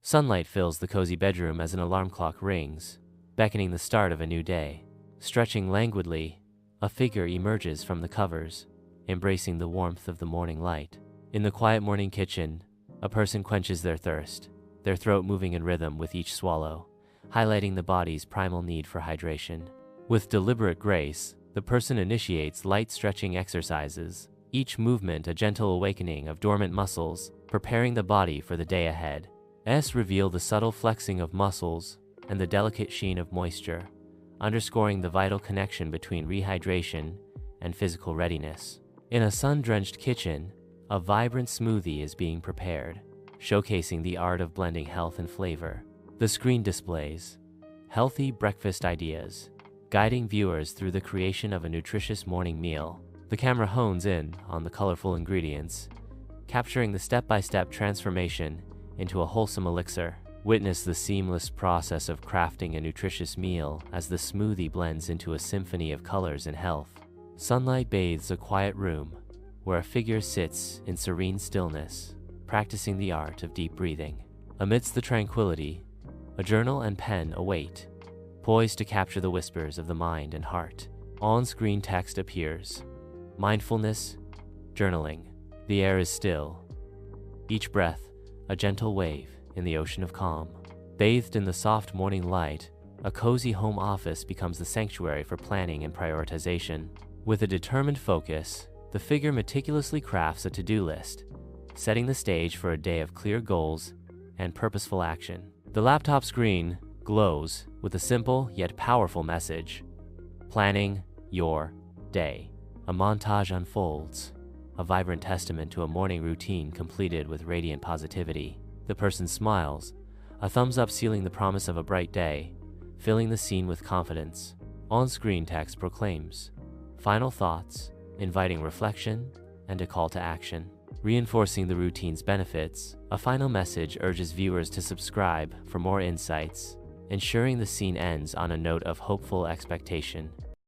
Sunlight fills the cozy bedroom as an alarm clock rings, beckoning the start of a new day. Stretching languidly, a figure emerges from the covers, embracing the warmth of the morning light. In the quiet morning kitchen, a person quenches their thirst, their throat moving in rhythm with each swallow, highlighting the body's primal need for hydration. With deliberate grace, the person initiates light stretching exercises, each movement a gentle awakening of dormant muscles, preparing the body for the day ahead. Reveal the subtle flexing of muscles and the delicate sheen of moisture, underscoring the vital connection between rehydration and physical readiness. In a sun-drenched kitchen, a vibrant smoothie is being prepared, showcasing the art of blending health and flavor. The screen displays healthy breakfast ideas, guiding viewers through the creation of a nutritious morning meal. The camera hones in on the colorful ingredients, capturing the step-by-step transformation into a wholesome elixir. Witness the seamless process of crafting a nutritious meal as the smoothie blends into a symphony of colors and health. Sunlight bathes a quiet room where a figure sits in serene stillness, practicing the art of deep breathing. Amidst the tranquility, a journal and pen await, poised to capture the whispers of the mind and heart. On-screen text appears. Mindfulness, journaling. The air is still. Each breath, a gentle wave in the ocean of calm. Bathed in the soft morning light, a cozy home office becomes the sanctuary for planning and prioritization. With a determined focus, the figure meticulously crafts a to-do list, setting the stage for a day of clear goals and purposeful action. The laptop screen glows with a simple yet powerful message: planning your day. A montage unfolds, a vibrant testament to a morning routine completed with radiant positivity. The person smiles, a thumbs up sealing the promise of a bright day, filling the scene with confidence. On-screen text proclaims final thoughts, inviting reflection and a call to action. Reinforcing the routine's benefits, a final message urges viewers to subscribe for more insights, ensuring the scene ends on a note of hopeful expectation.